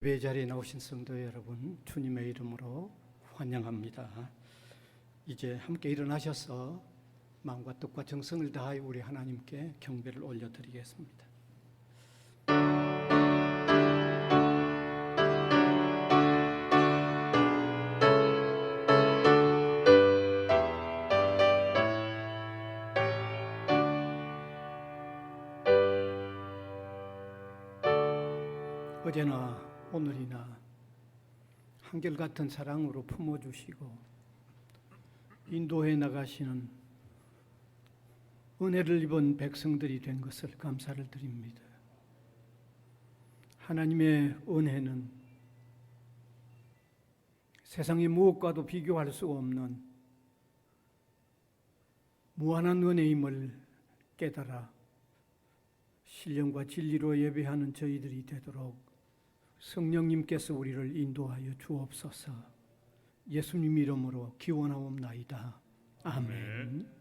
예배 자리에 나오신 성도 여러분, 주님의 이름으로 환영합니다. 이제 함께 일어나셔서 마음과 뜻과 정성을 다하여 우리 하나님께 경배를 올려드리겠습니다. 어제나 오늘이나 한결같은 사랑으로 품어주시고 인도해 나가시는 은혜를 입은 백성들이 된 것을 감사를 드립니다. 하나님의 은혜는 세상의 무엇과도 비교할 수 없는 무한한 은혜임을 깨달아 신령과 진리로 예배하는 저희들이 되도록 성령님께서 우리를 인도하여 주옵소서. 예수님 이름으로 기원하옵나이다. 아멘.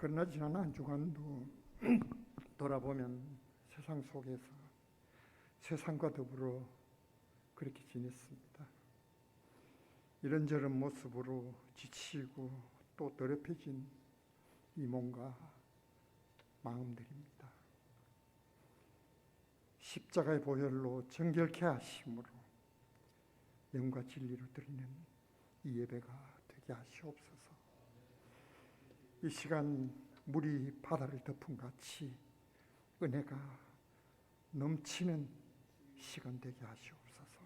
그러나 지난 한 주간도 돌아보면 세상 속에서 세상과 더불어 그렇게 지냈습니다. 이런저런 모습으로 지치고 또 더럽혀진 이 몸과 마음들입니다. 십자가의 보혈로 정결케 하심으로 영과 진리로 드리는 이 예배가 되게 하시옵소서. 이 시간 물이 바다를 덮은 같이 은혜가 넘치는 시간 되게 하시옵소서.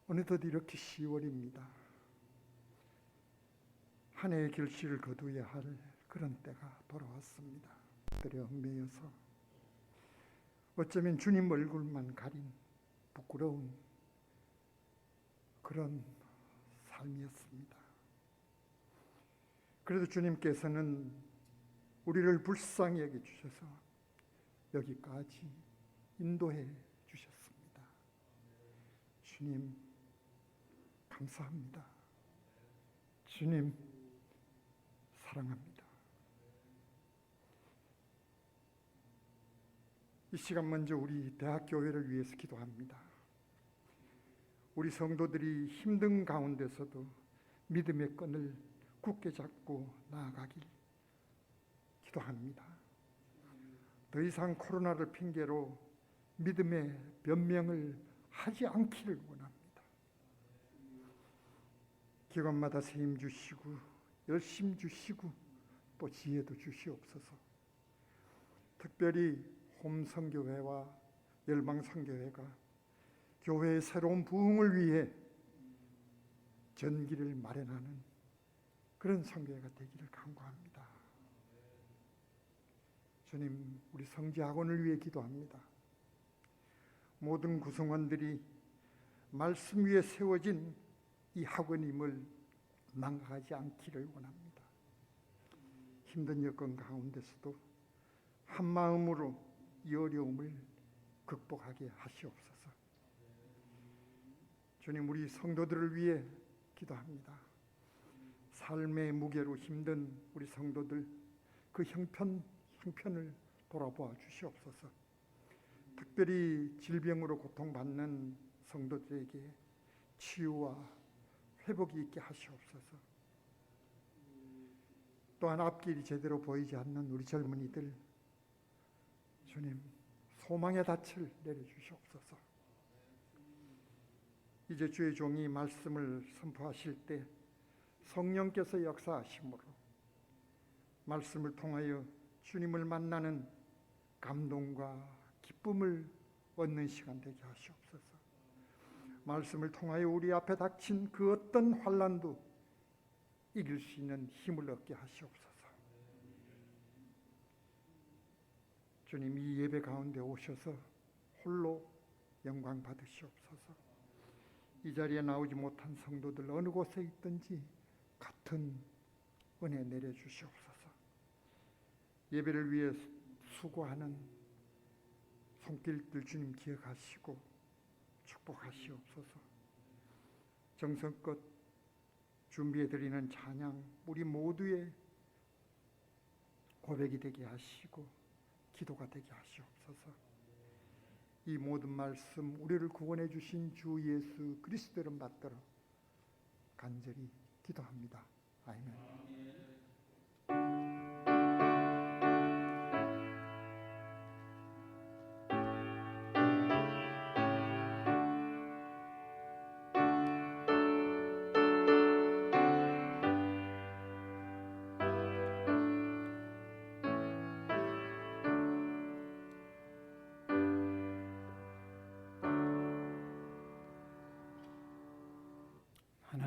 어느덧 이렇게 10월입니다. 한 해의 결실을 거두어야 할 그런 때가 돌아왔습니다. 들에 얽매여서 어쩌면 주님 얼굴만 가린 부끄러운 그런 삶이었습니다. 그래도 주님께서는 우리를 불쌍히 여겨주셔서 여기까지 인도해 주셨습니다. 주님 감사합니다. 주님 사랑합니다. 이 시간 먼저 우리 대학교회를 위해서 기도합니다. 우리 성도들이 힘든 가운데서도 믿음의 끈을 굳게 잡고 나아가길 기도합니다. 더 이상 코로나를 핑계로 믿음의 변명을 하지 않기를 원합니다. 기관마다 세임 주시고 열심 주시고 또 지혜도 주시옵소서. 특별히 홈성교회와 열방성교회가 교회의 새로운 부흥을 위해 전기를 마련하는 그런 성교회가 되기를 간구합니다. 주님, 우리 성지학원을 위해 기도합니다. 모든 구성원들이 말씀 위에 세워진 이 학원임을 망각하지 않기를 원합니다. 힘든 여건 가운데서도 한 마음으로 이 어려움을 극복하게 하시옵소서. 주님, 우리 성도들을 위해 기도합니다. 삶의 무게로 힘든 우리 성도들 그 형편을 돌아보아 주시옵소서. 특별히 질병으로 고통받는 성도들에게 치유와 회복이 있게 하시옵소서. 또한 앞길이 제대로 보이지 않는 우리 젊은이들 주님 소망의 닻을 내려주시옵소서. 이제 주의 종이 말씀을 선포하실 때 성령께서 역사하심으로 말씀을 통하여 주님을 만나는 감동과 기쁨을 얻는 시간 되게 하시옵소서. 말씀을 통하여 우리 앞에 닥친 그 어떤 환난도 이길 수 있는 힘을 얻게 하시옵소서. 주님, 이 예배 가운데 오셔서 홀로 영광 받으시옵소서. 이 자리에 나오지 못한 성도들 어느 곳에 있든지 같은 은혜 내려주시옵소서. 예배를 위해 수고하는 손길들 주님 기억하시고 축복하시옵소서. 정성껏 준비해드리는 찬양 우리 모두의 고백이 되게 하시고 기도가 되게 하시옵소서. 이 모든 말씀 우리를 구원해 주신 주 예수 그리스도 이름 받들어 간절히 기도합니다. 아멘.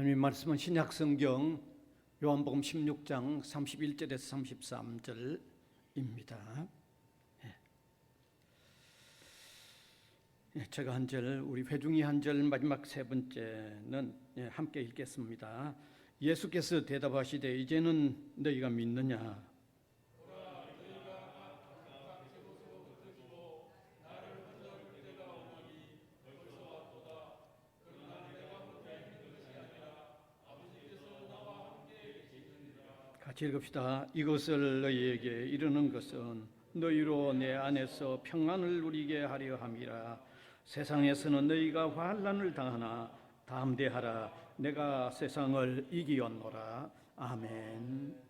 하나님의 말씀은 신약성경 요한복음 16장 31절에서 33절입니다. 제가 한 절, 우리 회중이 한 절, 마지막 세 번째는 함께 읽겠습니다. 예수께서 대답하시되 이제는 너희가 믿느냐? 같이 읽읍시다. 이것을 너희에게 이르는 것은 너희로 내 안에서 평안을 누리게 하려 함이라. 세상에서는 너희가 환난을 당하나 담대하라. 내가 세상을 이기었노라. 아멘.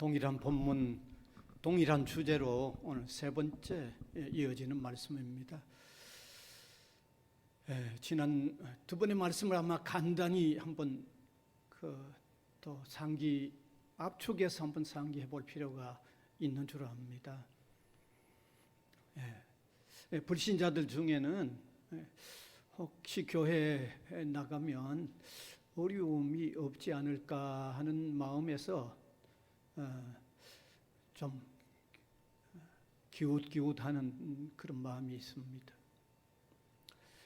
동일한 본문, 동일한 주제로 오늘 세 번째 이어지는 말씀입니다. 지난 두 번의 말씀을 아마 간단히 한번 또 압축해서 한번 상기해 볼 필요가 있는 줄 압니다. 불신자들 중에는 혹시 교회에 나가면 어려움이 없지 않을까 하는 마음에서 좀 기웃기웃하는 그런 마음이 있습니다.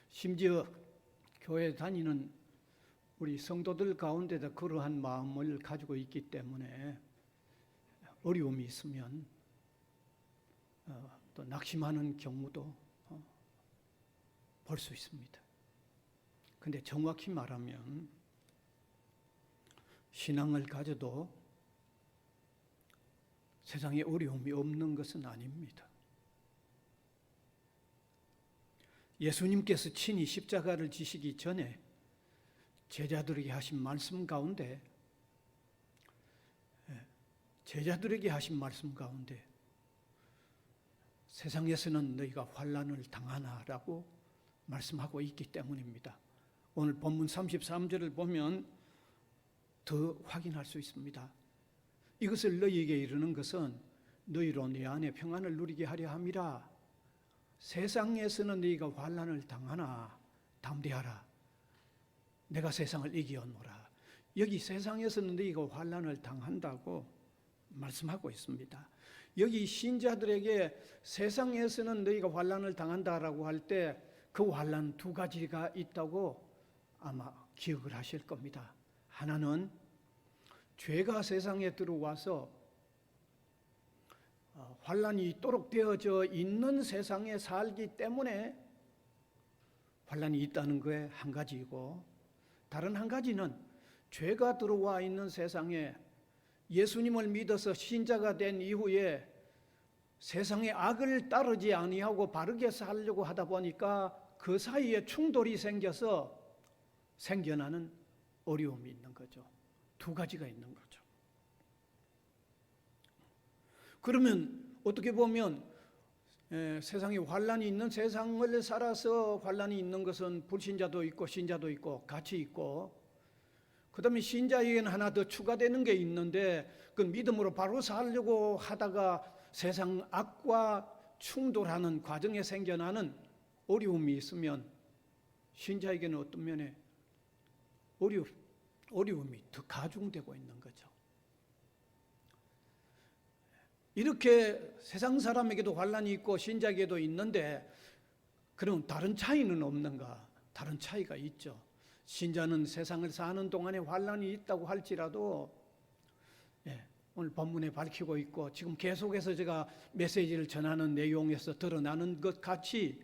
심지어 교회 다니는 우리 성도들 가운데도 그러한 마음을 가지고 있기 때문에 어려움이 있으면 또 낙심하는 경우도 볼 수 있습니다. 그런데 정확히 말하면 신앙을 가져도 세상에 어려움이 없는 것은 아닙니다. 예수님께서 친히 십자가를 지시기 전에 제자들에게 하신 말씀 가운데 세상에서는 너희가 환난을 당하나라고 말씀하고 있기 때문입니다. 오늘 본문 33절을 보면 더 확인할 수 있습니다. 이것을 너희에게 이르는 것은 너희로 내 안에 평안을 누리게 하려 함이라. 세상에서는 너희가 환난을 당하나 담대하라. 내가 세상을 이기었노라. 여기 세상에서는 너희가 환난을 당한다고 말씀하고 있습니다. 여기 신자들에게 세상에서는 너희가 환난을 당한다라고 할 때 그 환난 두 가지가 있다고 아마 기억을 하실 겁니다. 하나는 죄가 세상에 들어와서 환난이 있도록 되어져 있는 세상에 살기 때문에 환난이 있다는 게 한 가지이고, 다른 한 가지는 죄가 들어와 있는 세상에 예수님을 믿어서 신자가 된 이후에 세상의 악을 따르지 아니하고 바르게 살려고 하다 보니까 그 사이에 충돌이 생겨서 생겨나는 어려움이 있는 거죠. 두 가지가 있는 거죠. 그러면 어떻게 보면 세상에 환난이 있는 세상을 살아서 환난이 있는 것은 불신자도 있고 신자도 있고 같이 있고, 그 다음에 신자에게는 하나 더 추가되는 게 있는데, 그 믿음으로 바로 살려고 하다가 세상 악과 충돌하는 과정에 생겨나는 어려움이 있으면 신자에게는 어떤 면에 어려움이 더 가중되고 있는 거죠. 이렇게 세상 사람에게도 환난이 있고 신자에게도 있는데, 그럼 다른 차이는 없는가? 다른 차이가 있죠. 신자는 세상을 사는 동안에 환난이 있다고 할지라도 오늘 본문에 밝히고 있고 지금 계속해서 제가 메시지를 전하는 내용에서 드러나는 것 같이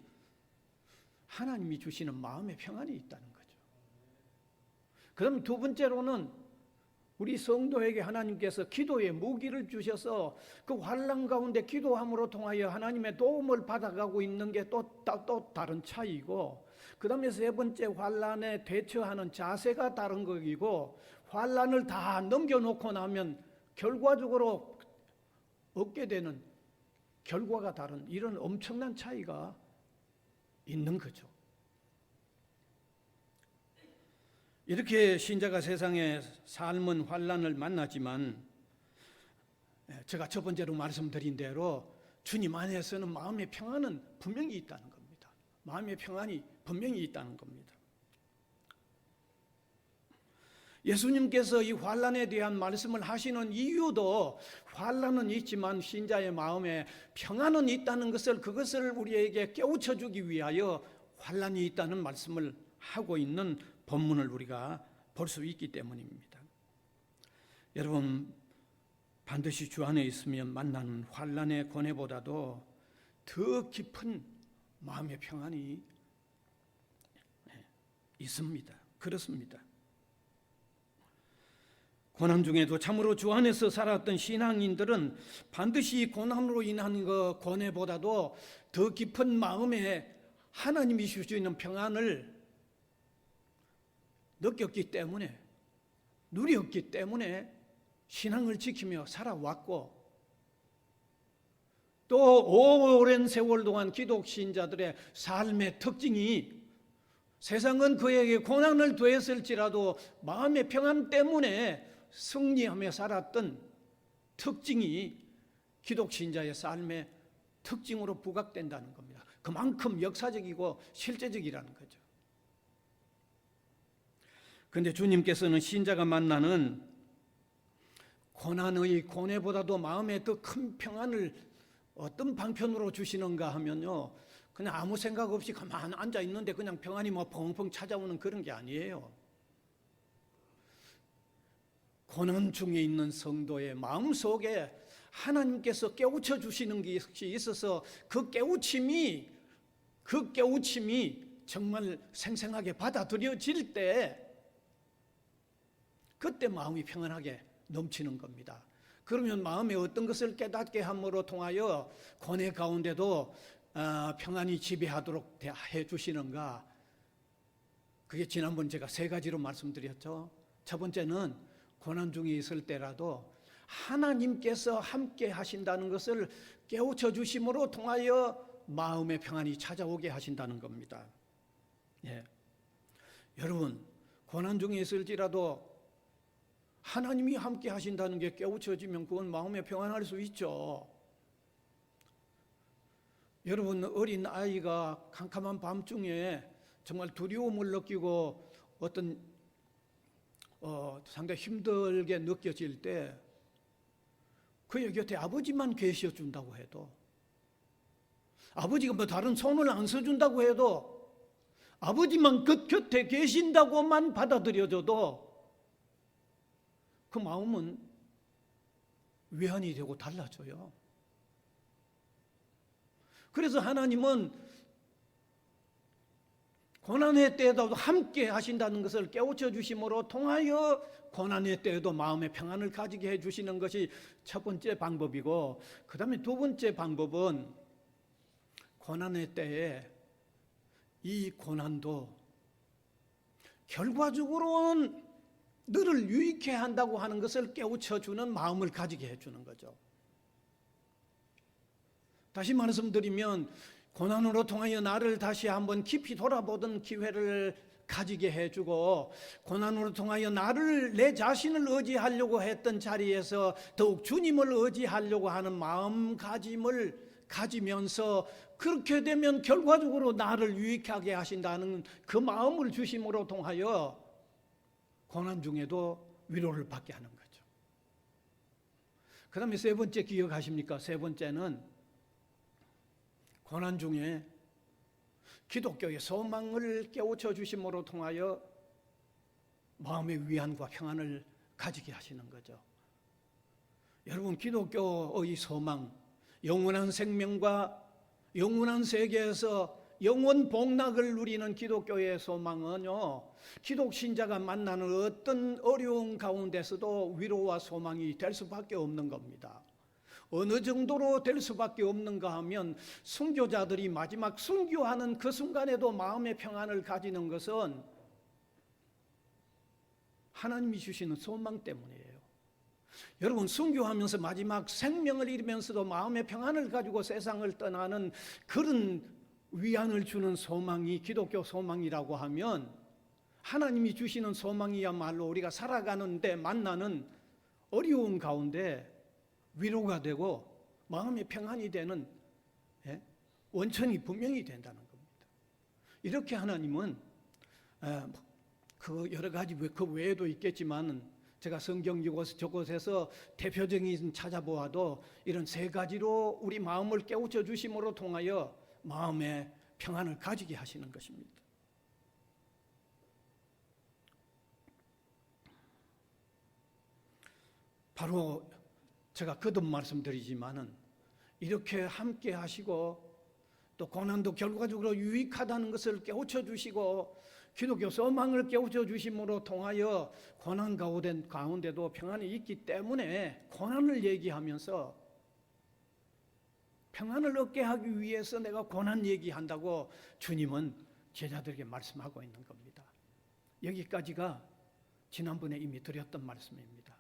하나님이 주시는 마음의 평안이 있다는 거죠. 그럼 두 번째로는 우리 성도에게 하나님께서 기도의 무기를 주셔서 그 환난 가운데 기도함으로 통하여 하나님의 도움을 받아가고 있는 게 또 다른 차이고, 그 다음에 세 번째 환난에 대처하는 자세가 다른 것이고, 환난을 다 넘겨놓고 나면 결과적으로 얻게 되는 결과가 다른 이런 엄청난 차이가 있는 거죠. 이렇게 신자가 세상의 삶은 환난을 만나지만, 제가 첫 번째로 말씀드린 대로 주님 안에서는 마음의 평안은 분명히 있다는 겁니다. 마음의 평안이 분명히 있다는 겁니다. 예수님께서 이 환난에 대한 말씀을 하시는 이유도 환난은 있지만 신자의 마음에 평안은 있다는 것을, 그것을 우리에게 깨우쳐 주기 위하여 환난이 있다는 말씀을 하고 있는 본문을 우리가 볼 수 있기 때문입니다. 여러분, 반드시 주 안에 있으면 만나는 환난의 고뇌보다도 더 깊은 마음의 평안이 있습니다. 그렇습니다. 고난 중에도 참으로 주 안에서 살았던 신앙인들은 반드시 고난으로 인한 그 고뇌보다도 더 깊은 마음에 하나님이 주시는 평안을 느꼈기 때문에, 누렸기 때문에 신앙을 지키며 살아왔고 또 오랜 세월 동안 기독 신자들의 삶의 특징이 세상은 그에게 고난을 더했을지라도 마음의 평안 때문에 승리하며 살았던 특징이 기독 신자의 삶의 특징으로 부각된다는 겁니다. 그만큼 역사적이고 실제적이라는 거죠. 그런데 주님께서는 신자가 만나는 고난의 고뇌보다도 마음에 더 큰 평안을 어떤 방편으로 주시는가 하면요, 그냥 아무 생각 없이 가만히 앉아 있는데 그냥 평안이 뭐 펑펑 찾아오는 그런 게 아니에요. 고난 중에 있는 성도의 마음속에 하나님께서 깨우쳐 주시는 것이 있어서 그 깨우침이 정말 생생하게 받아들여질 때 그때 마음이 평안하게 넘치는 겁니다. 그러면 마음에 어떤 것을 깨닫게 함으로 통하여 고뇌 가운데도 평안이 지배하도록 해 주시는가? 그게 지난번 제가 3가지로 말씀드렸죠. 첫 번째는 고난 중에 있을 때라도 하나님께서 함께 하신다는 것을 깨우쳐 주심으로 통하여 마음의 평안이 찾아오게 하신다는 겁니다. 예. 여러분, 고난 중에 있을지라도 하나님이 함께 하신다는 게 깨우쳐지면 그건 마음에 평안할 수 있죠. 여러분, 어린 아이가 캄캄한 밤중에 정말 두려움을 느끼고 어떤 상당히 힘들게 느껴질 때 그의 곁에 아버지만 계셔준다고 해도, 아버지가 뭐 다른 손을 안 써준다고 해도, 아버지만 그 곁에 계신다고만 받아들여져도 그 마음은 외환이 되고 달라져요. 그래서 하나님은 고난의 때에도 함께 하신다는 것을 깨우쳐 주심으로 통하여 고난의 때에도 마음의 평안을 가지게 해주시는 것이 첫 번째 방법이고, 그 다음에 두 번째 방법은 고난의 때에 이 고난도 결과적으로는 너를 유익해 한다고 하는 것을 깨우쳐 주는 마음을 가지게 해주는 거죠. 다시 말씀드리면 고난으로 통하여 나를 다시 한번 깊이 돌아보던 기회를 가지게 해주고, 고난으로 통하여 나를, 내 자신을 의지하려고 했던 자리에서 더욱 주님을 의지하려고 하는 마음가짐을 가지면서 그렇게 되면 결과적으로 나를 유익하게 하신다는 그 마음을 주심으로 통하여 고난 중에도 위로를 받게 하는 거죠. 그 다음에 세 번째 기억하십니까? 세 번째는 고난 중에 기독교의 소망을 깨우쳐 주심으로 통하여 마음의 위안과 평안을 가지게 하시는 거죠. 여러분, 기독교의 소망, 영원한 생명과 영원한 세계에서 영원 복락을 누리는 기독교의 소망은요, 기독 신자가 만나는 어떤 어려운 가운데서도 위로와 소망이 될 수밖에 없는 겁니다. 어느 정도로 될 수밖에 없는가 하면, 순교자들이 마지막 순교하는 그 순간에도 마음의 평안을 가지는 것은 하나님이 주시는 소망 때문이에요. 여러분, 순교하면서 마지막 생명을 잃으면서도 마음의 평안을 가지고 세상을 떠나는 그런 위안을 주는 소망이 기독교 소망이라고 하면, 하나님이 주시는 소망이야말로 우리가 살아가는데 만나는 어려운 가운데 위로가 되고 마음의 평안이 되는 원천이 분명히 된다는 겁니다. 이렇게 하나님은 그 여러 가지 그 외에도 있겠지만, 제가 성경 저곳에서 대표적인 찾아보아도 이런 3가지로 우리 마음을 깨우쳐 주심으로 통하여 마음의 평안을 가지게 하시는 것입니다. 바로 제가 거듭 말씀드리지만은, 이렇게 함께 하시고 또 고난도 결과적으로 유익하다는 것을 깨우쳐 주시고 기독교 소망을 깨우쳐 주심으로 통하여 고난 가운데도 평안이 있기 때문에 고난을 얘기하면서 평안을 얻게 하기 위해서 내가 고난 얘기한다고 주님은 제자들에게 말씀하고 있는 겁니다. 여기까지가 지난번에 이미 드렸던 말씀입니다.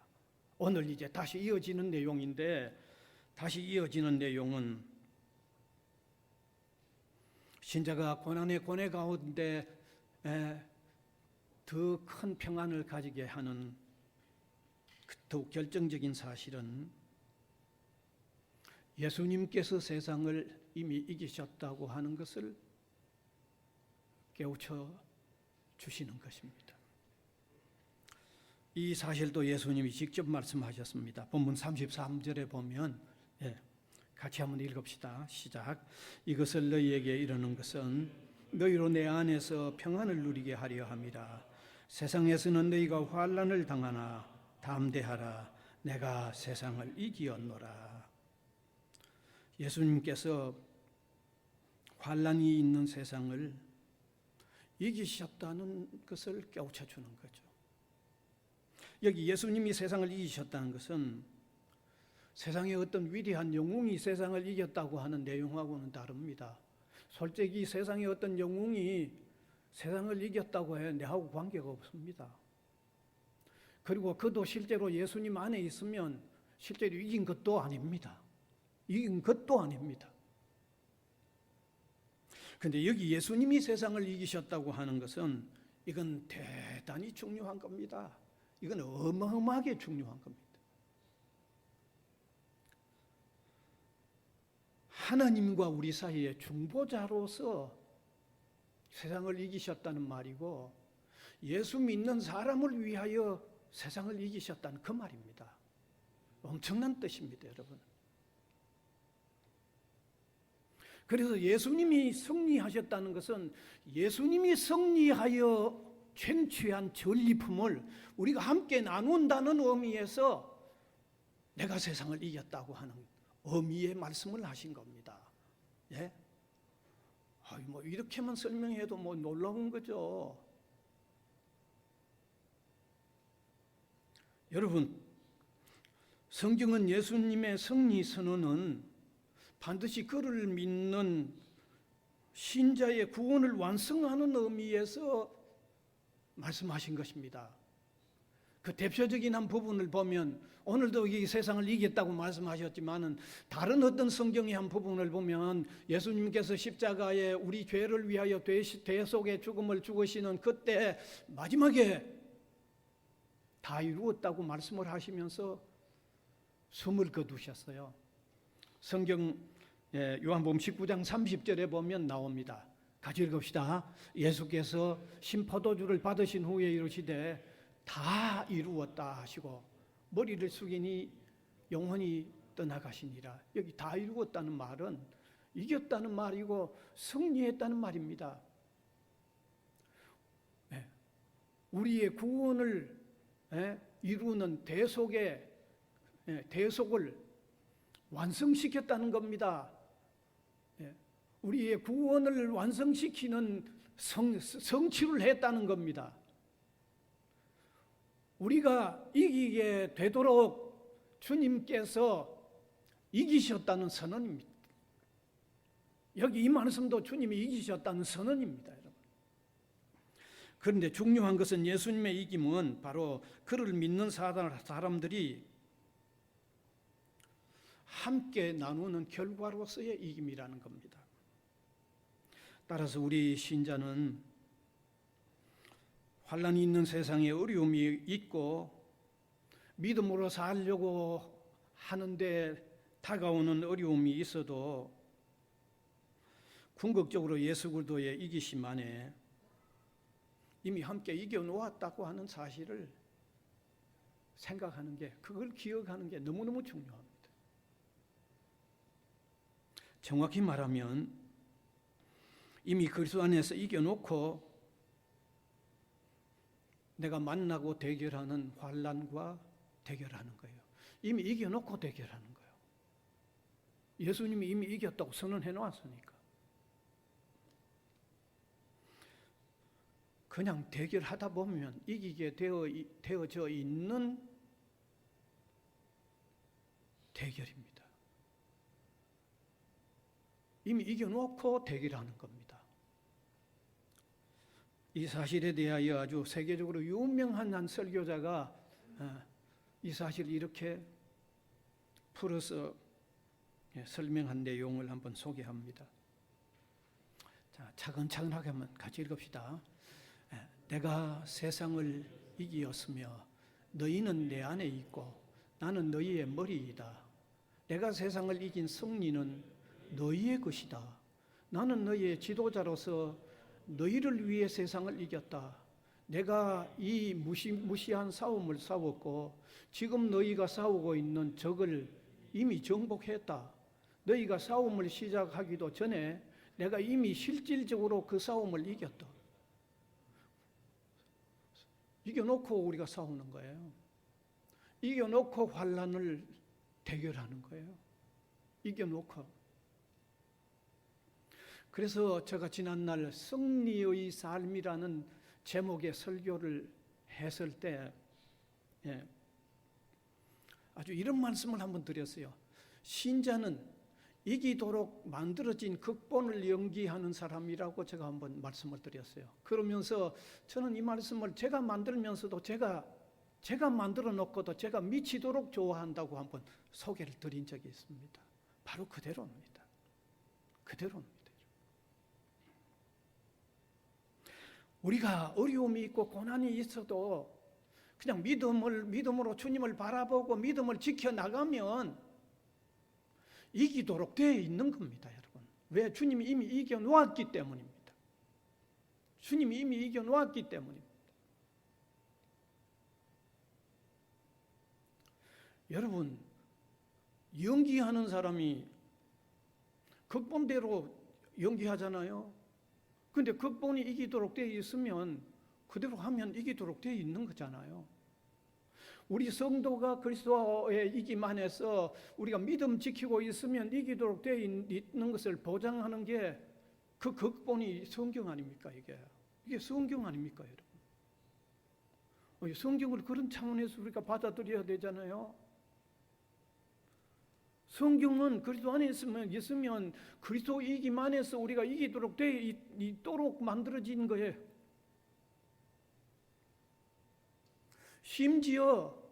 오늘 이제 다시 이어지는 내용인데, 다시 이어지는 내용은 신자가 고난의 고뇌 가운데 더 큰 평안을 가지게 하는 더욱 결정적인 사실은 예수님께서 세상을 이미 이기셨다고 하는 것을 깨우쳐 주시는 것입니다. 이 사실도 예수님이 직접 말씀하셨습니다. 본문 33절에 보면, 같이 한번 읽읍시다. 시작. 이것을 너희에게 이르는 것은 너희로 내 안에서 평안을 누리게 하려 함이라. 세상에서는 너희가 환난을 당하나 담대하라. 내가 세상을 이기었노라. 예수님께서 환난이 있는 세상을 이기셨다는 것을 깨우쳐 주는 거죠. 여기 예수님이 세상을 이기셨다는 것은 세상의 어떤 위대한 영웅이 세상을 이겼다고 하는 내용하고는 다릅니다. 솔직히 세상의 어떤 영웅이 세상을 이겼다고 해 내하고 관계가 없습니다. 그리고 그도 실제로 예수님 안에 있으면 실제로 이긴 것도 아닙니다. 이긴 것도 아닙니다. 그런데 여기 예수님이 세상을 이기셨다고 하는 것은 이건 대단히 중요한 겁니다. 이건 어마어마하게 중요한 겁니다. 하나님과 우리 사이의 중보자로서 세상을 이기셨다는 말이고, 예수 믿는 사람을 위하여 세상을 이기셨다는 그 말입니다. 엄청난 뜻입니다, 여러분. 그래서 예수님이 승리하셨다는 것은 예수님이 승리하여 쟁취한 전리품을 우리가 함께 나눈다는 의미에서 내가 세상을 이겼다고 하는 의미의 말씀을 하신 겁니다. 예? 뭐 이렇게만 설명해도 뭐 놀라운 거죠. 여러분, 성경은 예수님의 승리 선언은 반드시 그를 믿는 신자의 구원을 완성하는 의미에서 말씀하신 것입니다. 그 대표적인 한 부분을 보면, 오늘도 이 세상을 이겼다고 말씀하셨지만은 다른 어떤 성경의 한 부분을 보면 예수님께서 십자가에 우리 죄를 위하여 대속의 죽음을 죽으시는 그때 마지막에 다 이루었다고 말씀을 하시면서 숨을 거두셨어요. 성경 요한복음 19장 30절에 보면 나옵니다. 같이 읽읍시다. 예수께서 신포도주를 받으신 후에 이르시되 다 이루었다 하시고 머리를 숙이니 영혼이 떠나가시니라. 여기 다 이루었다는 말은 이겼다는 말이고 승리했다는 말입니다. 우리의 구원을 이루는 대속을 완성시켰다는 겁니다. 우리의 구원을 완성시키는 성취를 했다는 겁니다. 우리가 이기게 되도록 주님께서 이기셨다는 선언입니다. 여기 이 말씀도 주님이 이기셨다는 선언입니다, 여러분. 그런데 중요한 것은 예수님의 이김은 바로 그를 믿는 사람들이 함께 나누는 결과로서의 이김이라는 겁니다. 따라서 우리 신자는 환난이 있는 세상에 어려움이 있고 믿음으로 살려고 하는데 다가오는 어려움이 있어도 궁극적으로 예수 그리스도의 이기심 안에 이미 함께 이겨놓았다고 하는 사실을 생각하는 게, 그걸 기억하는 게 너무너무 중요합니다. 정확히 말하면 이미 그리스도 안에서 이겨놓고 내가 만나고 대결하는 환난과 대결하는 거예요. 이미 이겨놓고 대결하는 거예요. 예수님이 이미 이겼다고 선언해 놓았으니까. 그냥 대결하다 보면 이기게 되어져 있는 대결입니다. 이미 이겨놓고 대결하는 겁니다. 이 사실에 대하여 아주 세계적으로 유명한 한 설교자가 이 사실을 이렇게 풀어서 설명한 내용을 한번 소개합니다. 자, 차근차근하게 한번 같이 읽읍시다. 내가 세상을 이기었으며 너희는 내 안에 있고 나는 너희의 머리이다. 내가 세상을 이긴 승리는 너희의 것이다. 나는 너희의 지도자로서 너희를 위해 세상을 이겼다. 내가 이 무시무시한 싸움을 싸웠고 지금 너희가 싸우고 있는 적을 이미 정복했다. 너희가 싸움을 시작하기도 전에 내가 이미 실질적으로 그 싸움을 이겼다. 이겨놓고 우리가 싸우는 거예요. 이겨놓고 환난을 대결하는 거예요. 이겨놓고. 그래서 제가 지난날 승리의 삶이라는 제목의 설교를 했을 때 아주 이런 말씀을 한번 드렸어요. 신자는 이기도록 만들어진 극본을 연기하는 사람이라고 제가 한번 말씀을 드렸어요. 그러면서 저는 이 말씀을 제가 만들면서도 제가 만들어 놓고도 제가 미치도록 좋아한다고 한번 소개를 드린 적이 있습니다. 바로 그대로입니다. 그대로입니다. 우리가 어려움이 있고 고난이 있어도 그냥 믿음으로 주님을 바라보고 믿음을 지켜나가면 이기도록 되어 있는 겁니다, 여러분. 왜? 주님이 이미 이겨놓았기 때문입니다. 주님이 이미 이겨놓았기 때문입니다. 여러분, 연기하는 사람이 극본대로 연기하잖아요. 근데 극본이 이기도록 되어 있으면 그대로 하면 이기도록 되어 있는 거잖아요. 우리 성도가 그리스도의 이김 안에서 우리가 믿음 지키고 있으면 이기도록 되어 있는 것을 보장하는 게 그 극본이 성경 아닙니까? 이게 성경 아닙니까, 여러분? 성경을 그런 차원에서 우리가 받아들여야 되잖아요. 성경은 그리스도 안에 있으면 그리스도 이김 안에서 우리가 이기도록 되어 있도록 만들어진 거예요. 심지어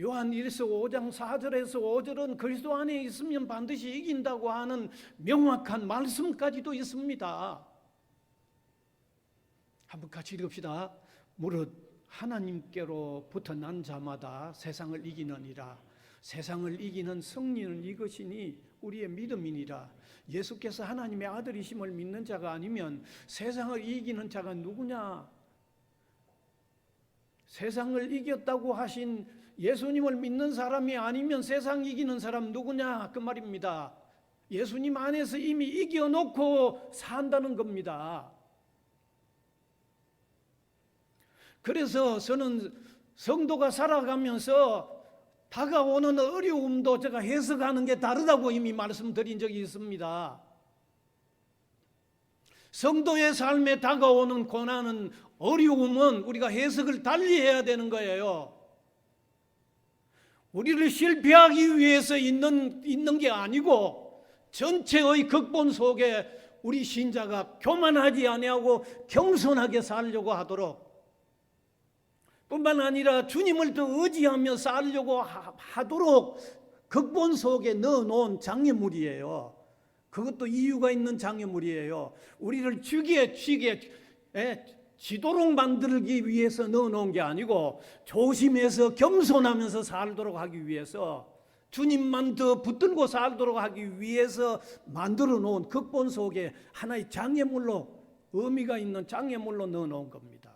요한 1서 5장 4절에서 5절은 그리스도 안에 있으면 반드시 이긴다고 하는 명확한 말씀까지도 있습니다. 한번 같이 읽읍시다. 무릇 하나님께로부터 난 자마다 세상을 이기느니라. 세상을 이기는 승리는 이것이니 우리의 믿음이니라. 예수께서 하나님의 아들이심을 믿는 자가 아니면 세상을 이기는 자가 누구냐? 세상을 이겼다고 하신 예수님을 믿는 사람이 아니면 세상 이기는 사람 누구냐? 그 말입니다. 예수님 안에서 이미 이겨놓고 산다는 겁니다. 그래서 저는 성도가 살아가면서 다가오는 어려움도 제가 해석하는 게 다르다고 이미 말씀드린 적이 있습니다. 성도의 삶에 다가오는 고난은, 어려움은 우리가 해석을 달리 해야 되는 거예요. 우리를 실패하기 위해서 있는 게 아니고 전체의 극본 속에 우리 신자가 교만하지 아니하고 겸손하게 살려고 하도록, 뿐만 아니라 주님을 더 의지하며 살려고 하도록 극본 속에 넣어놓은 장애물이에요. 그것도 이유가 있는 장애물이에요. 우리를 지도록 만들기 위해서 넣어놓은 게 아니고 조심해서 겸손하면서 살도록 하기 위해서, 주님만 더 붙들고 살도록 하기 위해서 만들어 놓은 극본 속에 하나의 장애물로, 의미가 있는 장애물로 넣어놓은 겁니다.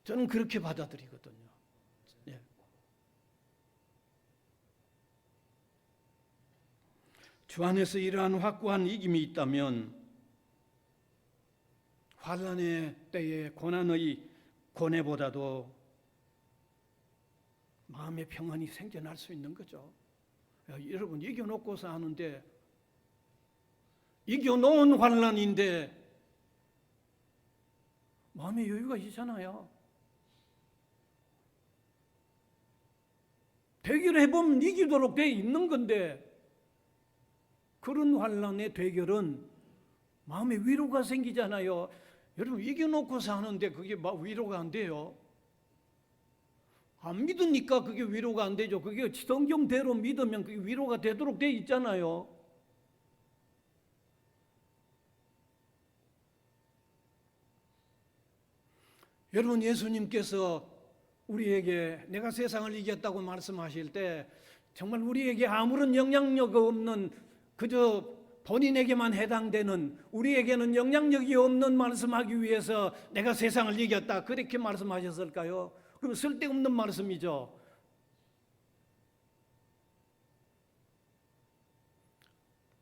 저는 그렇게 받아들이거든요. 예. 주 안에서 이러한 확고한 이김이 있다면 환난의 때에 고난의 고뇌보다도 마음의 평안이 생겨날 수 있는 거죠. 여러분, 이겨놓고서 하는데, 이겨놓은 환난인데 마음의 여유가 있잖아요. 대결해보면 이기도록 돼 있는 건데, 그런 환난의 대결은 마음에 위로가 생기잖아요. 여러분, 이겨놓고 사는데 그게 막 위로가 안 돼요. 안 믿으니까 그게 위로가 안 되죠. 그게 성경대로 믿으면 그게 위로가 되도록 돼 있잖아요. 여러분, 예수님께서 우리에게 내가 세상을 이겼다고 말씀하실 때 정말 우리에게 아무런 영향력 없는, 그저 본인에게만 해당되는, 우리에게는 영향력이 없는 말씀하기 위해서 내가 세상을 이겼다 그렇게 말씀하셨을까요? 그럼 쓸데없는 말씀이죠.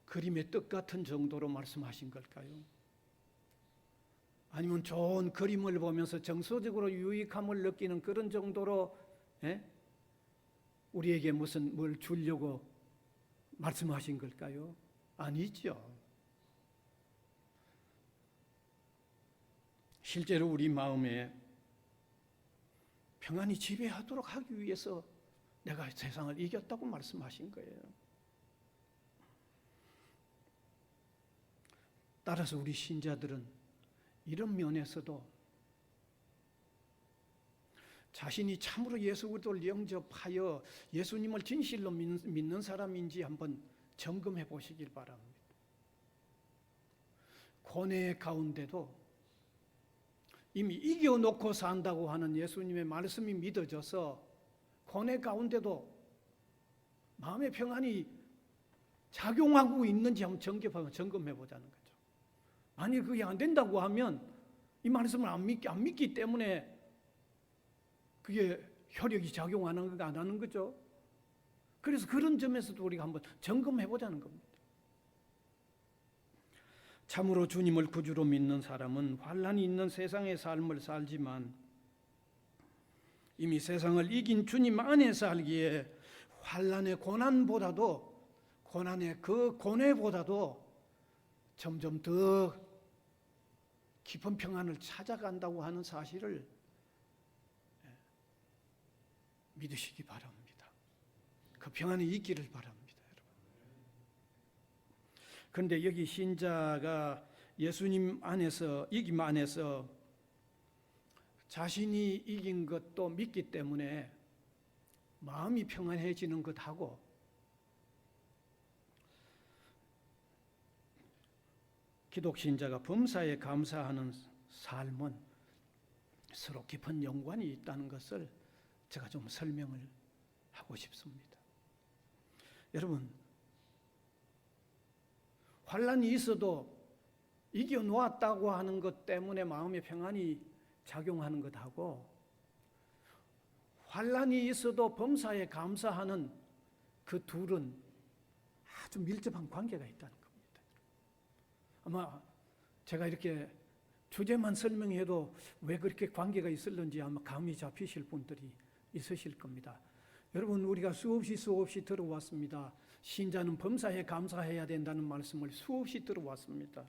그림의 뜻 같은 정도로 말씀하신 걸까요? 아니면 좋은 그림을 보면서 정서적으로 유익함을 느끼는 그런 정도로 우리에게 무슨 뭘 주려고 말씀하신 걸까요? 아니죠. 실제로 우리 마음에 평안이 지배하도록 하기 위해서 내가 세상을 이겼다고 말씀하신 거예요. 따라서 우리 신자들은 이런 면에서도 자신이 참으로 예수 그리스도를 영접하여 예수님을 진실로 믿는 사람인지 한번 점검해 보시길 바랍니다. 고뇌 가운데도 이미 이겨놓고 산다고 하는 예수님의 말씀이 믿어져서 고뇌 가운데도 마음의 평안이 작용하고 있는지 한번 점검해 보자는 거죠. 만약 그게 안 된다고 하면 이 말씀을 안 믿기 때문에 그게 효력이 작용하는 건가 안 하는 거죠. 그래서 그런 점에서도 우리가 한번 점검해 보자는 겁니다. 참으로 주님을 구주로 믿는 사람은 환난이 있는 세상의 삶을 살지만 이미 세상을 이긴 주님 안에 살기에 환난의 고난보다도 고난의 그 고뇌보다도 점점 더 깊은 평안을 찾아간다고 하는 사실을 믿으시기 바랍니다. 그 평안이 있기를 바랍니다. 그런데 여기 신자가 예수님 안에서, 이김 안에서 자신이 이긴 것도 믿기 때문에 마음이 평안해지는 것하고 기독신자가 범사에 감사하는 삶은 서로 깊은 연관이 있다는 것을 제가 좀 설명을 하고 싶습니다. 여러분, 환난이 있어도 이겨놓았다고 하는 것 때문에 마음의 평안이 작용하는 것하고 환난이 있어도 범사에 감사하는 그 둘은 아주 밀접한 관계가 있다는 겁니다. 아마 제가 이렇게 주제만 설명해도 왜 그렇게 관계가 있을는지 아마 감이 잡히실 분들이 있으실 겁니다. 여러분, 우리가 수없이 들어왔습니다. 신자는 범사에 감사해야 된다는 말씀을 수없이 들어왔습니다.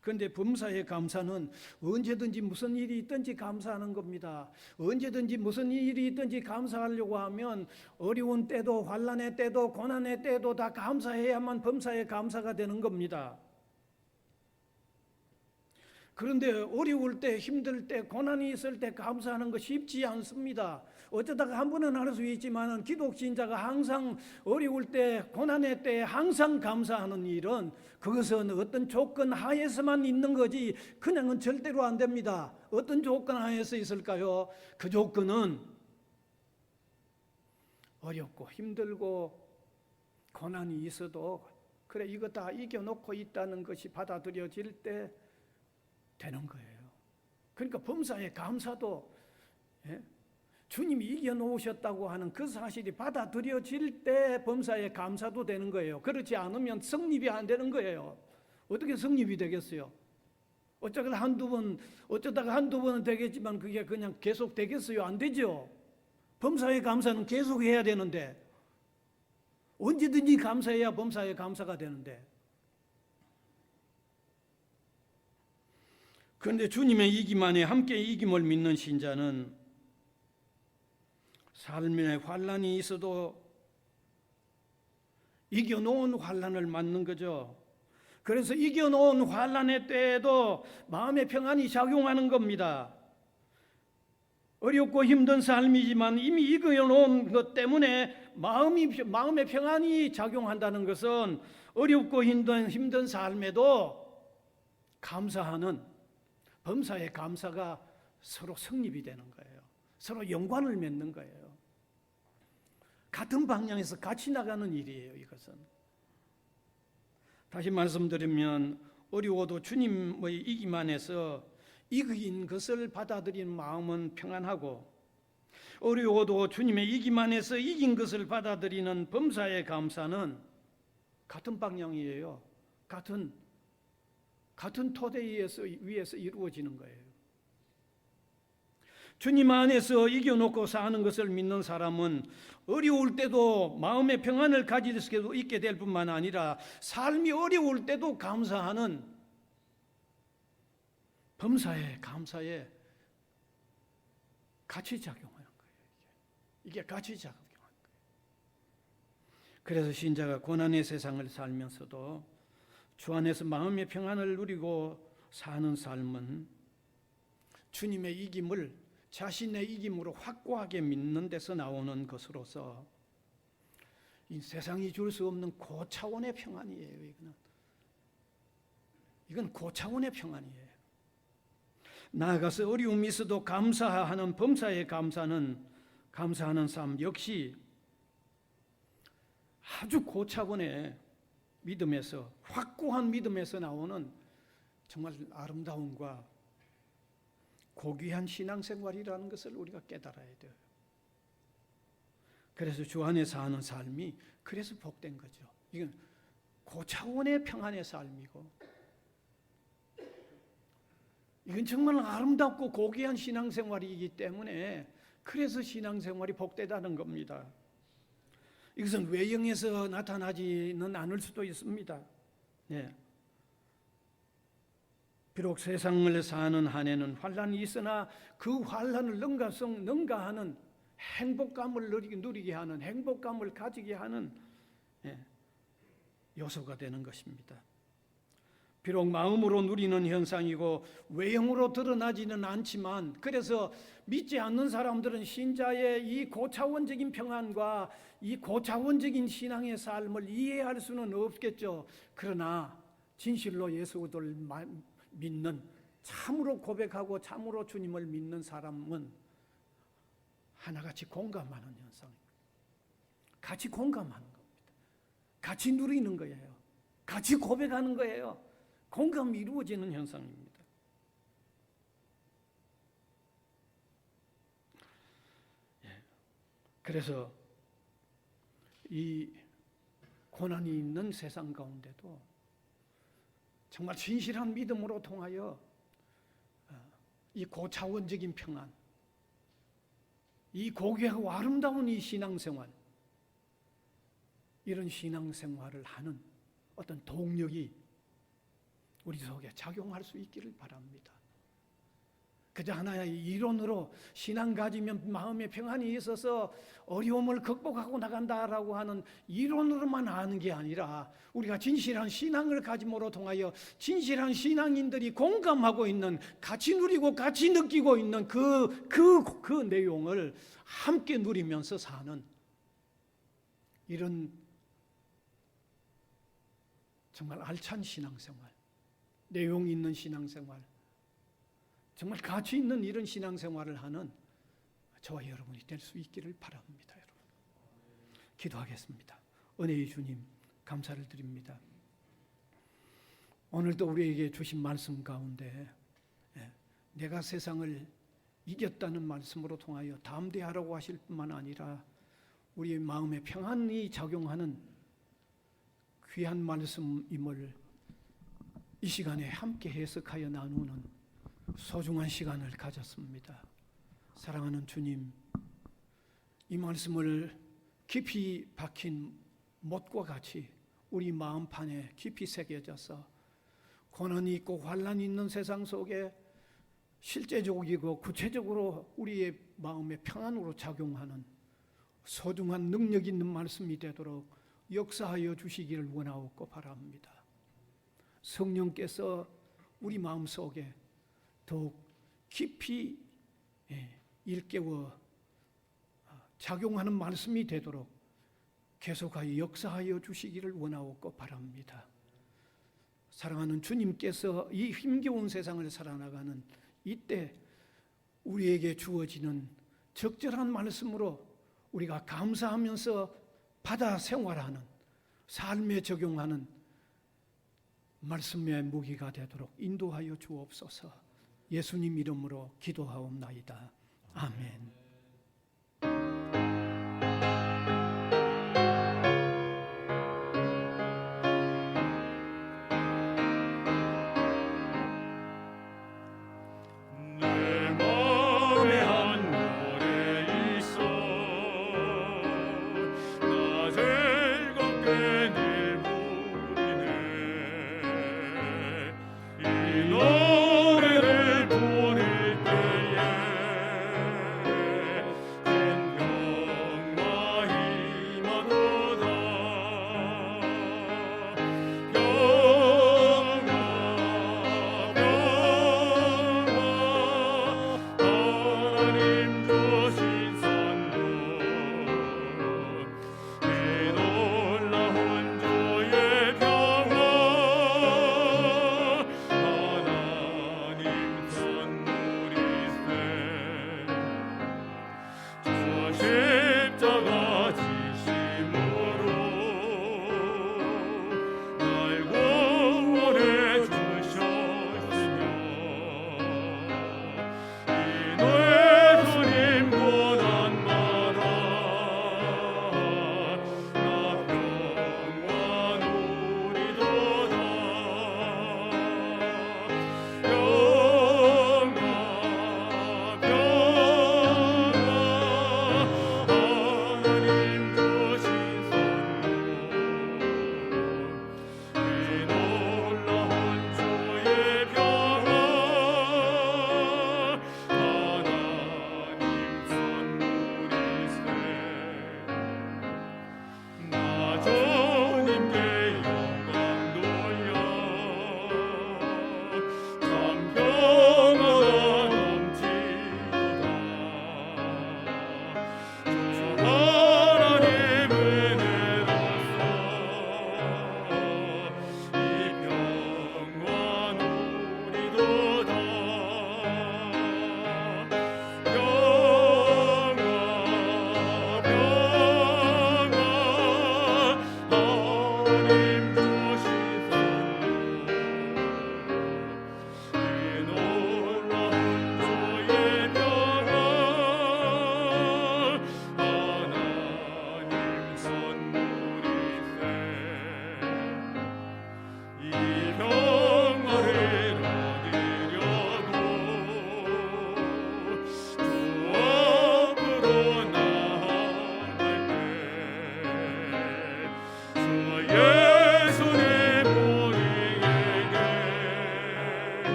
그런데 범사에 감사는 언제든지 무슨 일이 있든지 감사하는 겁니다. 언제든지 무슨 일이 있든지 감사하려고 하면 어려운 때도 환난의 때도 고난의 때도 다 감사해야만 범사에 감사가 되는 겁니다. 그런데 어려울 때, 힘들 때, 고난이 있을 때 감사하는 거 쉽지 않습니다. 어쩌다가 한 번은 할 수 있지만 기독신자가 항상 어려울 때, 고난의 때 항상 감사하는 일은 그것은 어떤 조건 하에서만 있는 거지 그냥은 절대로 안 됩니다. 어떤 조건 하에서 있을까요? 그 조건은 어렵고 힘들고 고난이 있어도 그래 이거 다 이겨놓고 있다는 것이 받아들여질 때 되는 거예요. 그러니까 범사에 감사도 주님이 이겨놓으셨다고 하는 그 사실이 받아들여질 때 범사에 감사도 되는 거예요. 그렇지 않으면 성립이 안 되는 거예요. 어떻게 성립이 되겠어요? 어쩌다가 한두 번은 되겠지만 그게 그냥 계속 되겠어요? 안 되죠. 범사에 감사는 계속 해야 되는데 언제든지 감사해야 범사에 감사가 되는데 그런데 주님의 이김 안에 함께 이김을 믿는 신자는 삶의 환난이 있어도 이겨놓은 환난을 맞는 거죠. 그래서 이겨놓은 환난의 때에도 마음의 평안이 작용하는 겁니다. 어렵고 힘든 삶이지만 이미 이겨놓은 것 때문에 마음의 평안이 작용한다는 것은 어렵고 힘든 삶에도 감사하는 범사의 감사가 서로 성립이 되는 거예요. 서로 연관을 맺는 거예요. 같은 방향에서 같이 나가는 일이에요. 이것은 다시 말씀드리면 어려워도 주님의 이김 안에서 이긴 것을 받아들이는 마음은 평안하고, 어려워도 주님의 이김 안에서 이긴 것을 받아들이는 범사의 감사는 같은 방향이에요. 같은 토대 위에서 이루어지는 거예요. 주님 안에서 이겨놓고 사는 것을 믿는 사람은 어려울 때도 마음의 평안을 가질 수 있게 될 뿐만 아니라 삶이 어려울 때도 감사하는 범사에 감사에 같이 작용하는 거예요. 이게 같이 작용하는 거예요. 그래서 신자가 고난의 세상을 살면서도 주 안에서 마음의 평안을 누리고 사는 삶은 주님의 이김을 자신의 이김으로 확고하게 믿는 데서 나오는 것으로서 이 세상이 줄 수 없는 고차원의 평안이에요. 이건 고차원의 평안이에요. 나아가서 어려움이 있어도 감사하는 범사의 감사하는 삶 역시 아주 고차원의 믿음에서, 확고한 믿음에서 나오는 정말 아름다움과 고귀한 신앙생활이라는 것을 우리가 깨달아야 돼요. 그래서 주 안에 사는 삶이 그래서 복된 거죠. 이건 고차원의 평안의 삶이고, 이건 정말 아름답고 고귀한 신앙생활이기 때문에 그래서 신앙생활이 복되다는 겁니다. 이것은 외형에서 나타나지는 않을 수도 있습니다. 네. 비록 세상을 사는 한에는 환란이 있으나 그 환란을 능가하는 행복감을 누리게 하는, 행복감을 가지게 하는 요소가 되는 것입니다. 비록 마음으로 누리는 현상이고 외형으로 드러나지는 않지만, 그래서 믿지 않는 사람들은 신자의 이 고차원적인 평안과 이 고차원적인 신앙의 삶을 이해할 수는 없겠죠. 그러나 진실로 예수를 믿는, 참으로 고백하고 참으로 주님을 믿는 사람은 하나같이 공감하는 현상입니다. 같이 공감하는 겁니다. 같이 누리는 거예요. 같이 고백하는 거예요. 공감이 이루어지는 현상입니다. 그래서 이 고난이 있는 세상 가운데도 정말 진실한 믿음으로 통하여 이 고차원적인 평안, 이 고귀하고 아름다운 이 신앙생활, 이런 신앙생활을 하는 어떤 동력이 우리 속에 작용할 수 있기를 바랍니다. 그저 하나의 이론으로 신앙 가지면 마음의 평안이 있어서 어려움을 극복하고 나간다라고 하는 이론으로만 아는 게 아니라, 우리가 진실한 신앙을 가짐으로 통하여 진실한 신앙인들이 공감하고 있는, 같이 누리고 같이 느끼고 있는 그 내용을 함께 누리면서 사는 이런 정말 알찬 신앙생활, 내용 있는 신앙생활, 정말 가치 있는 이런 신앙생활을 하는 저와 여러분이 될 수 있기를 바랍니다. 여러분, 기도하겠습니다. 은혜의 주님, 감사를 드립니다. 오늘도 우리에게 주신 말씀 가운데 내가 세상을 이겼다는 말씀으로 통하여 담대하라고 하실 뿐만 아니라 우리의 마음에 평안이 작용하는 귀한 말씀임을 이 시간에 함께 해석하여 나누는 소중한 시간을 가졌습니다. 사랑하는 주님, 이 말씀을 깊이 박힌 못과 같이 우리 마음판에 깊이 새겨져서 고난이 있고 환란이 있는 세상 속에 실제적이고 구체적으로 우리의 마음의 평안으로 작용하는 소중한 능력 있는 말씀이 되도록 역사하여 주시기를 원하옵고 바랍니다. 성령께서 우리 마음속에 더욱 깊이 일깨워 작용하는 말씀이 되도록 계속하여 역사하여 주시기를 원하옵고 바랍니다. 사랑하는 주님께서 이 힘겨운 세상을 살아나가는 이때 우리에게 주어지는 적절한 말씀으로 우리가 감사하면서 받아 생활하는, 삶에 적용하는 말씀의 무기가 되도록 인도하여 주옵소서. 예수님 이름으로 기도하옵나이다. 아멘.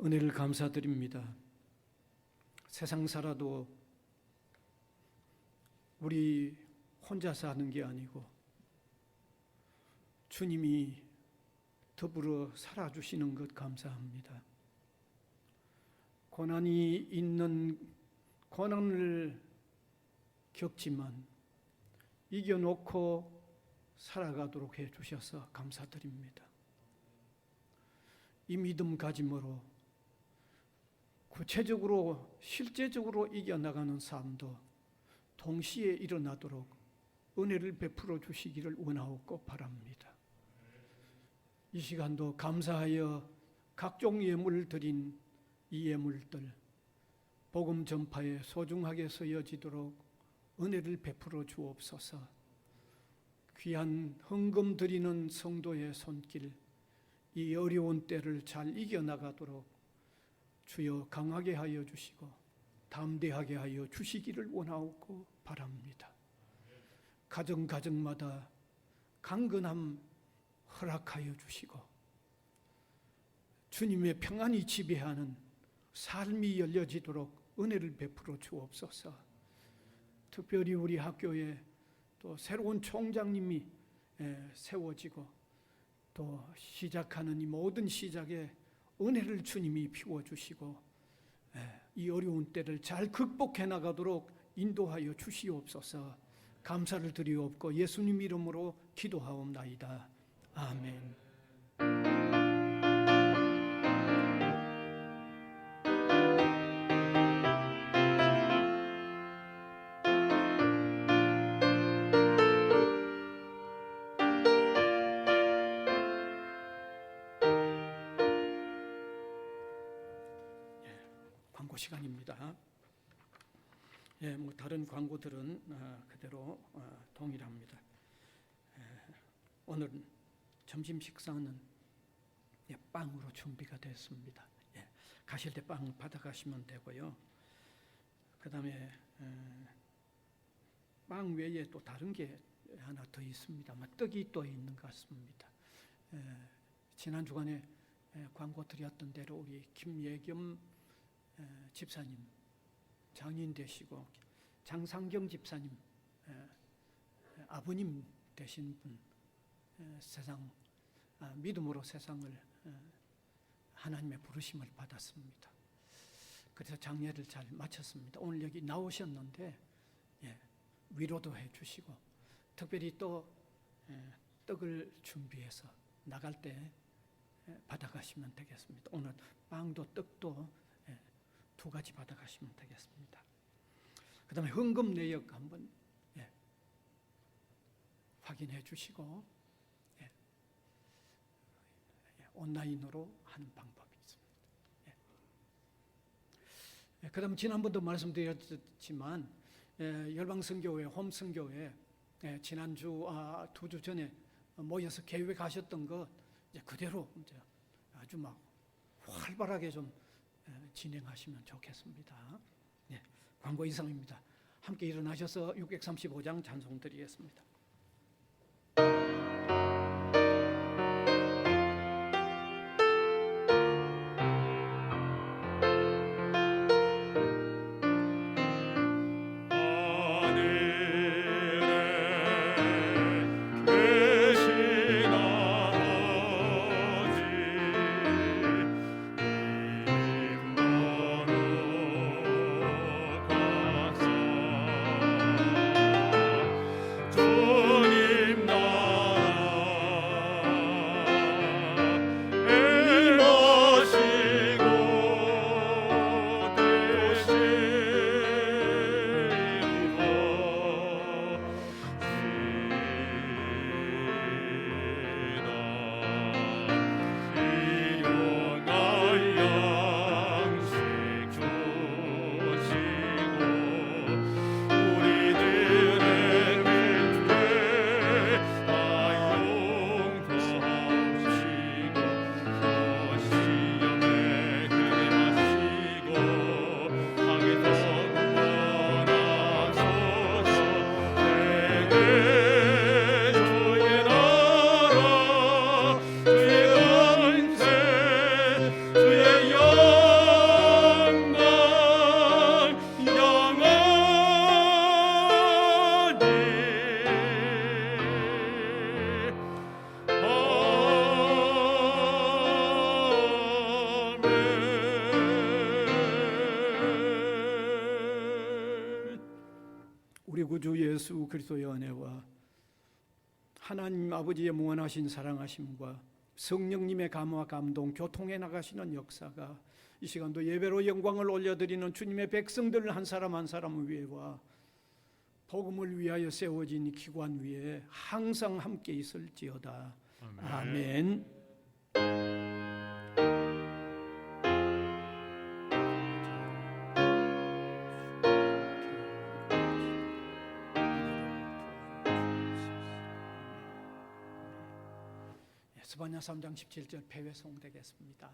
은혜를 감사드립니다. 세상 살아도 우리 혼자 사는 게 아니고 주님이 더불어 살아주시는 것 감사합니다. 고난이 있는 고난을 겪지만 이겨놓고 살아가도록 해주셔서 감사드립니다. 이 믿음 가짐으로 구체적으로 실제적으로 이겨나가는 삶도 동시에 일어나도록 은혜를 베풀어 주시기를 원하옵고 바랍니다. 이 시간도 감사하여 각종 예물 드린 이 예물들 복음 전파에 소중하게 쓰여지도록 은혜를 베풀어 주옵소서. 귀한 헌금 드리는 성도의 손길 이 어려운 때를 잘 이겨나가도록 주여 강하게 하여 주시고 담대하게 하여 주시기를 원하옵고 바랍니다. 가정가정마다 강건함 허락하여 주시고 주님의 평안이 지배하는 삶이 열려지도록 은혜를 베풀어 주옵소서. 특별히 우리 학교에 또 새로운 총장님이 세워지고 또 시작하는 이 모든 시작에 은혜를 주님이 피워주시고 이 어려운 때를 잘 극복해 나가도록 인도하여 주시옵소서. 감사를 드리옵고 예수님 이름으로 기도하옵나이다. 아멘. 광고 시간입니다. 다른 광고들은 그대로 동일합니다. 오늘 점심 식사는 빵으로 준비가 됐습니다. 가실 때 빵 받아가시면 되고요. 그 다음에 빵 외에 또 다른 게 하나 더 있습니다. 떡이 또 있는 것 같습니다. 지난 주간에 광고 드렸던 대로 우리 김예겸 집사님 장인 되시고 장상경 집사님 아버님 되신 분 세상 믿음으로 세상을 하나님의 부르심을 받았습니다. 그래서 장례를 잘 마쳤습니다. 오늘 여기 나오셨는데 위로도 해주시고 특별히 또 떡을 준비해서 나갈 때 받아가시면 되겠습니다. 오늘 빵도 떡도 두 가지 받아가시면 되겠습니다. 그 다음에 헌금 내역 한번 확인해 주시고 온라인으로 하는 방법이 있습니다. 그 다음 지난번도 말씀드렸지만 열방선교회 홈선교회 지난주 2주 전에 모여서 계획하셨던 것 그대로 이제 아주 막 활발하게 좀 진행하시면 좋겠습니다. 광고 이상입니다. 함께 일어나셔서 635장 찬송 드리겠습니다. 우리 구주 예수 그리스도의 은혜와 하나님 아버지의 무한하신 사랑하심과 성령님의 감화 감동 교통해 나가시는 역사가 이 시간도 예배로 영광을 올려드리는 주님의 백성들 한 사람 한 사람 위에와 복음을 위하여 세워진 기관 위에 항상 함께 있을지어다. 아멘. 스바냐 3장 17절 배회 송되겠습니다.